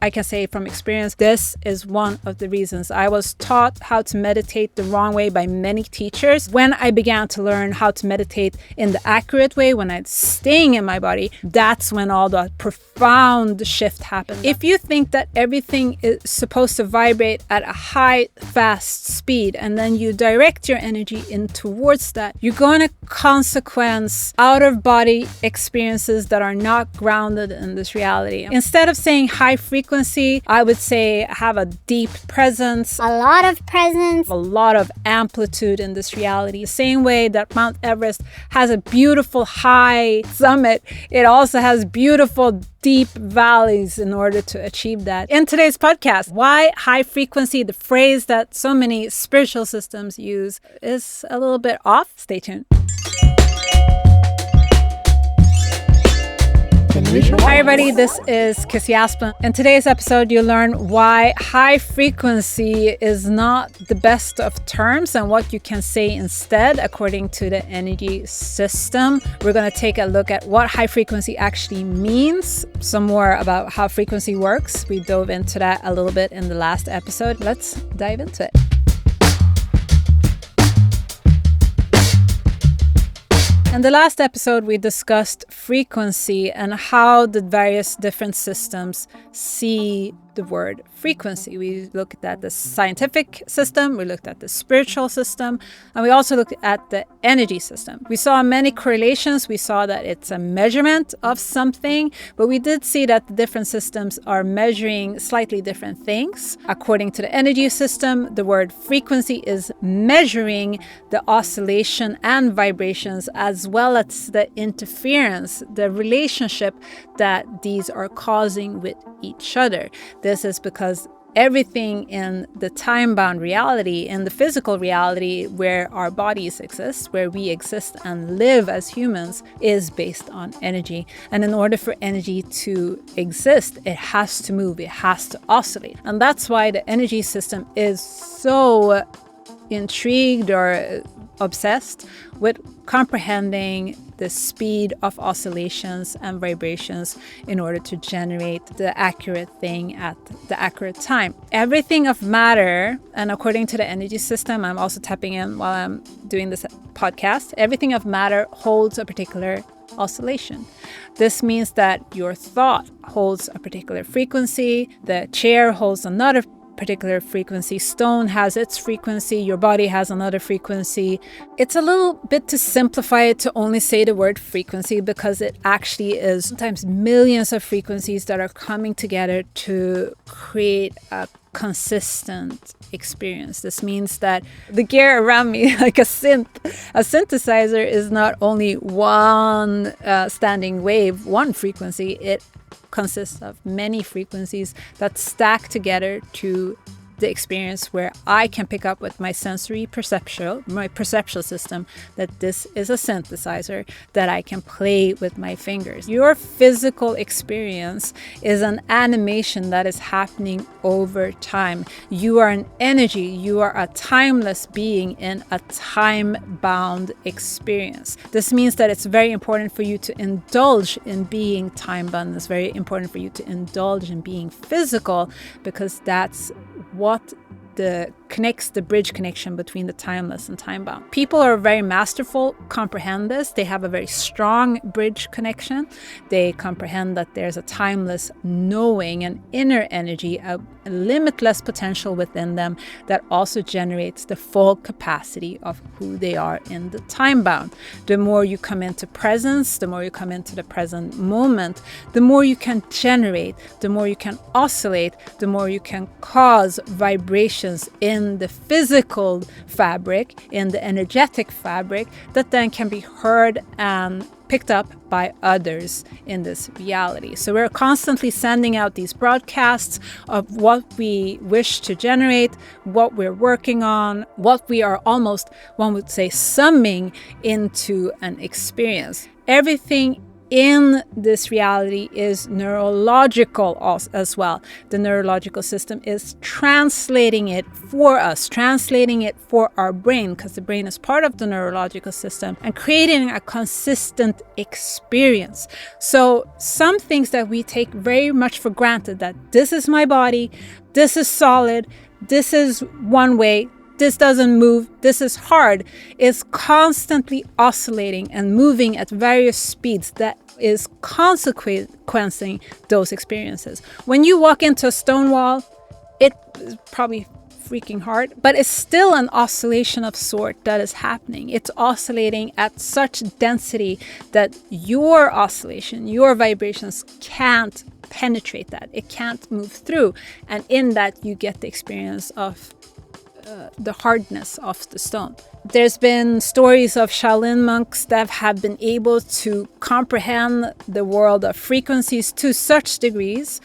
I can say from experience, this is one of the reasons. I was taught how to meditate the wrong way by many teachers. When I began to learn how to meditate in the accurate way, when I'm staying in my body, that's when all the profound shift happened. If you think that everything is supposed to vibrate at a high, fast speed, and then you direct your energy in towards that, you're going to consequence out-of-body experiences that are not grounded in this reality. Instead of saying high frequency, I would say have a deep presence, a lot of presence, a lot of amplitude in this reality. Same way that Mount Everest has a beautiful high summit, it also has beautiful deep valleys in order to achieve that. In today's podcast, why high frequency, the phrase that so many spiritual systems use, is a little bit off. Stay tuned. Hi everybody, this is Kissey Asplund. In today's episode, you'll learn why high frequency is not the best of terms and what you can say instead according to the energy system. We're going to take a look at what high frequency actually means, some more about how frequency works. We dove into that a little bit in the last episode. Let's dive into it. In the last episode, we discussed frequency and how the various different systems see the word frequency. We looked at the scientific system, we looked at the spiritual system, and we also looked at the energy system. We saw many correlations. We saw that it's a measurement of something, but we did see that the different systems are measuring slightly different things. According to the energy system, the word frequency is measuring the oscillation and vibrations as well as the interference, the relationship that these are causing with each other. This is because everything in the time-bound reality, in the physical reality where our bodies exist, where we exist and live as humans, is based on energy. And in order for energy to exist, it has to move, it has to oscillate. And that's why the energy system is so intrigued or obsessed with comprehending the speed of oscillations and vibrations in order to generate the accurate thing at the accurate time. Everything of matter, and according to the energy system, I'm also tapping in while I'm doing this podcast, everything of matter holds a particular oscillation. This means that your thought holds a particular frequency, the chair holds another particular frequency, stone has its frequency, your body has another frequency. It's a little bit to simplify it to only say the word frequency because it actually is sometimes millions of frequencies that are coming together to create a consistent experience. This means that the gear around me, like a synthesizer, is not only one standing wave, one frequency. It consists of many frequencies that stack together to the experience where I can pick up with my my perceptual system that this is a synthesizer that I can play with my fingers. Your physical experience is an animation that is happening over time. You are an energy, you are a timeless being in a time-bound experience. This means that it's very important for you to indulge in being time-bound. It's very important for you to indulge in being physical because that's what connects the bridge connection between the timeless and time-bound. People are very masterful, comprehend this. They have a very strong bridge connection. They comprehend that there's a timeless knowing, an inner energy, a limitless potential within them that also generates the full capacity of who they are in the time-bound. The more you come into presence, the more you come into the present moment, the more you can generate, the more you can oscillate, the more you can cause vibrations in the physical fabric, in the energetic fabric, that then can be heard and picked up by others in this reality. So we're constantly sending out these broadcasts of what we wish to generate, what we're working on, what we are almost, one would say, summing into an experience. Everything in this reality is neurological as well. The neurological system is translating it for us, translating it for our brain, because the brain is part of the neurological system, and creating a consistent experience. So some things that we take very much for granted, that this is my body, this is solid, this is one way, this doesn't move, this is hard, is constantly oscillating and moving at various speeds that is consequencing those experiences. When you walk into a stone wall, it is probably freaking hard, but it's still an oscillation of sort that is happening. It's oscillating at such density that your oscillation, your vibrations can't penetrate that. It can't move through. And in that, you get the experience of the hardness of the stone. There's been stories of Shaolin monks that have been able to comprehend the world of frequencies to such degrees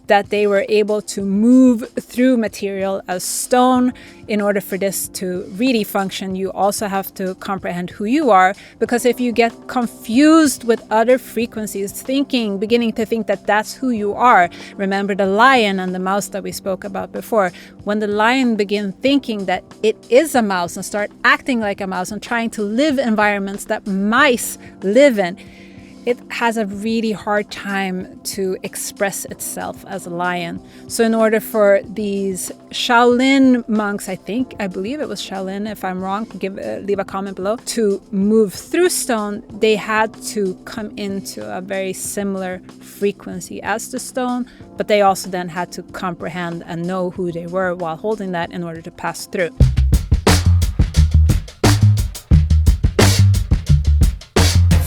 that they were able to move through material as stone. In order for this to really function, you also have to comprehend who you are, because if you get confused with other frequencies, beginning to think that that's who you are, remember the lion and the mouse that we spoke about before. When the lion begins thinking that it is a mouse and start acting like a mouse and trying to live environments that mice live in, it has a really hard time to express itself as a lion. So in order for these Shaolin monks, I believe it was Shaolin, if I'm wrong, leave a comment below, to move through stone, they had to come into a very similar frequency as the stone, but they also then had to comprehend and know who they were while holding that in order to pass through.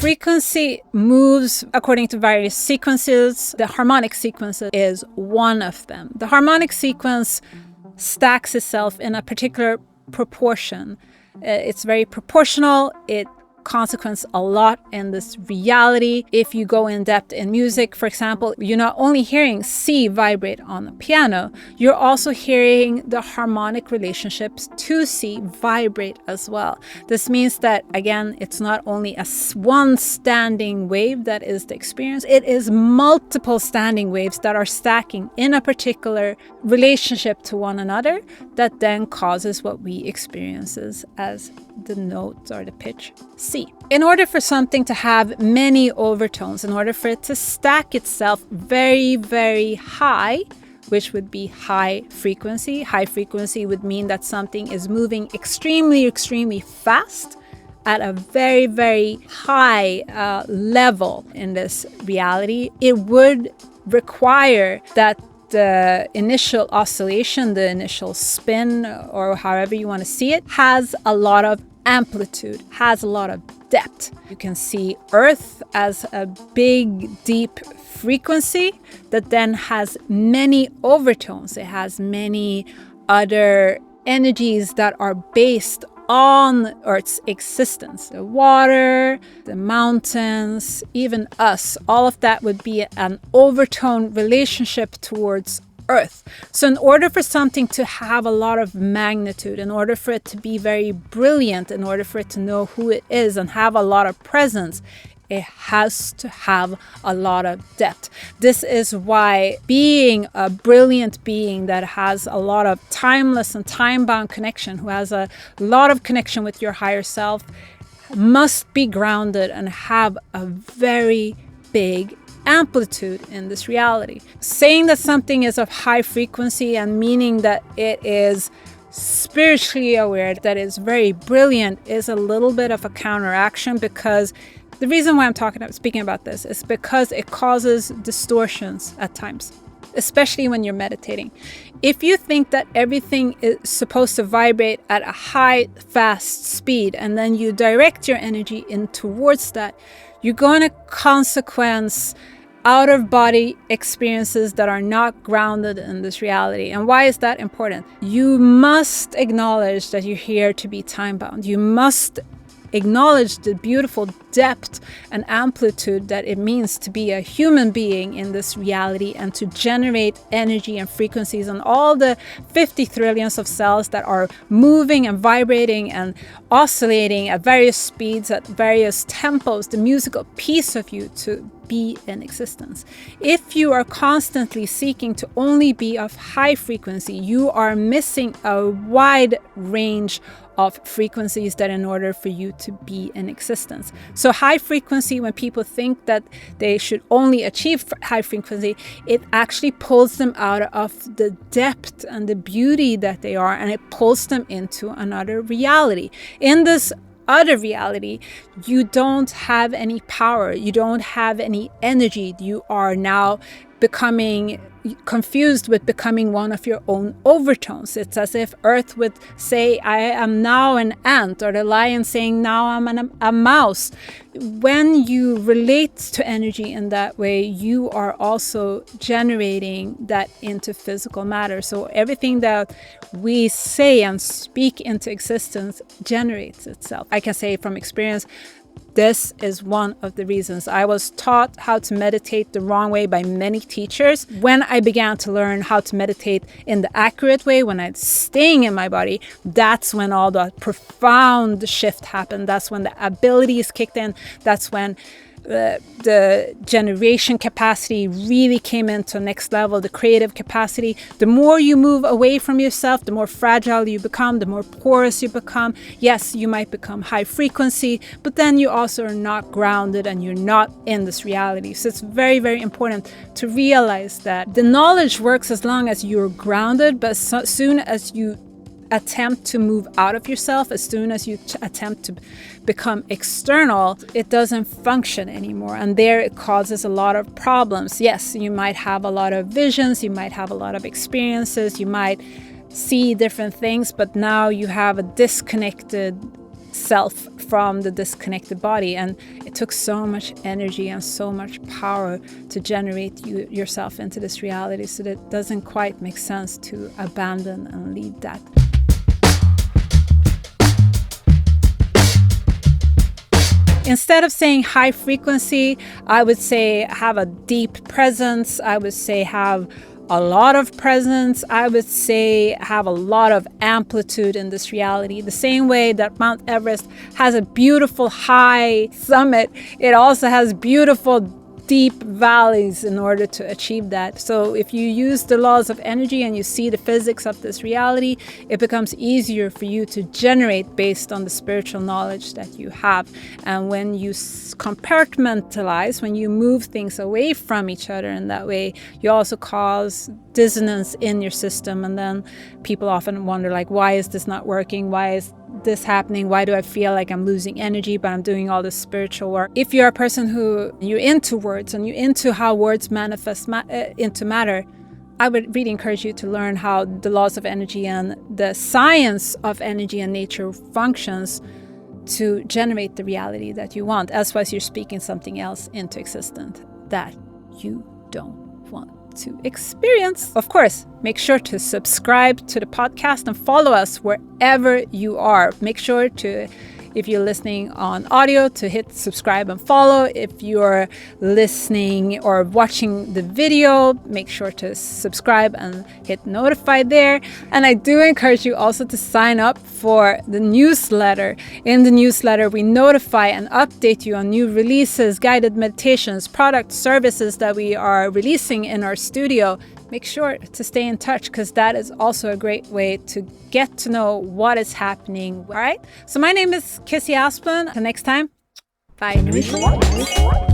Frequency moves according to various sequences. The harmonic sequence is one of them. The harmonic sequence stacks itself in a particular proportion. It's very proportional. It consequence a lot in this reality. If you go in depth in music, for example, you're not only hearing C vibrate on the piano, you're also hearing the harmonic relationships to C vibrate as well. This means that, again, it's not only a one standing wave that is the experience, it is multiple standing waves that are stacking in a particular relationship to one another that then causes what we experience as the notes or the pitch C. In order for something to have many overtones, in order for it to stack itself very, very high, which would be high frequency would mean that something is moving extremely, extremely fast at a very, very high level in this reality. It would require that the initial oscillation, the initial spin, or however you want to see it, has a lot of amplitude, has a lot of depth. You can see Earth as a big, deep frequency that then has many overtones. It has many other energies that are based on Earth's existence. The water, the mountains, even us, all of that would be an overtone relationship towards Earth. So in order for something to have a lot of magnitude, in order for it to be very brilliant, in order for it to know who it is and have a lot of presence, it has to have a lot of depth. This is why being a brilliant being that has a lot of timeless and time-bound connection, who has a lot of connection with your higher self, must be grounded and have a very big amplitude in this reality. Saying that something is of high frequency and meaning that it is spiritually aware, that is very brilliant, is a little bit of a counteraction, because the reason why I'm speaking about this is because it causes distortions at times, especially when you're meditating. If you think that everything is supposed to vibrate at a high, fast speed, and then you direct your energy in towards that, you're going to consequence out-of-body experiences that are not grounded in this reality. And why is that important? You must acknowledge that you're here to be time-bound. You must acknowledge the beautiful depth and amplitude that it means to be a human being in this reality and to generate energy and frequencies on all the 50 trillions of cells that are moving and vibrating and oscillating at various speeds, at various tempos, the musical piece of you to be in existence. If you are constantly seeking to only be of high frequency, you are missing a wide range of frequencies that in order for you to be in existence. So high frequency, when people think that they should only achieve high frequency, it actually pulls them out of the depth and the beauty that they are, and it pulls them into another reality. In this other reality, you don't have any power, you don't have any energy. You are now becoming confused with becoming one of your own overtones. It's as if Earth would say, I am now an ant, or the lion saying, now I'm a mouse. When you relate to energy in that way, you are also generating that into physical matter. So everything that we say and speak into existence generates itself. I can say from experience, this is one of the reasons I was taught how to meditate the wrong way by many teachers. When I began to learn how to meditate in the accurate way, when I'm staying in my body, that's when all the profound shift happened. That's when the abilities kicked in. That's when the generation capacity really came into next level, the creative capacity. The more you move away from yourself, the more fragile you become, the more porous you become. Yes, you might become high frequency, but then you also are not grounded and you're not in this reality. So it's very, very important to realize that the knowledge works as long as you're grounded, but as soon as you attempt to move out of yourself, as soon as you attempt to become external, it doesn't function anymore. And there it causes a lot of problems. Yes, you might have a lot of visions, you might have a lot of experiences, you might see different things, but now you have a disconnected self from the disconnected body. And it took so much energy and so much power to generate yourself into this reality. So that it doesn't quite make sense to abandon and leave that. Instead of saying high frequency, I would say have a deep presence. I would say have a lot of presence. I would say have a lot of amplitude in this reality. The same way that Mount Everest has a beautiful high summit, it also has beautiful deep valleys in order to achieve that. So if you use the laws of energy and you see the physics of this reality, it becomes easier for you to generate based on the spiritual knowledge that you have. And when you compartmentalize, when you move things away from each other in that way, you also cause dissonance in your system. And then people often wonder, like, why is this not working? Why is this happening? Why do I feel like I'm losing energy, but I'm doing all this spiritual work? If you're a person who you're into words and you're into how words manifest into matter, I would really encourage you to learn how the laws of energy and the science of energy and nature functions to generate the reality that you want. Otherwise, you're speaking something else into existence that you don't want to experience. Of course, make sure to subscribe to the podcast and follow us wherever you are. Make sure to, if you're listening on audio, to hit subscribe and follow. If you're listening or watching the video, make sure to subscribe and hit notify there. And I do encourage you also to sign up for the newsletter. In the newsletter, we notify and update you on new releases, guided meditations, product services that we are releasing in our studio. Make sure to stay in touch, because that is also a great way to get to know what is happening. All right. So my name is Kissey Asplund. Until next time, bye.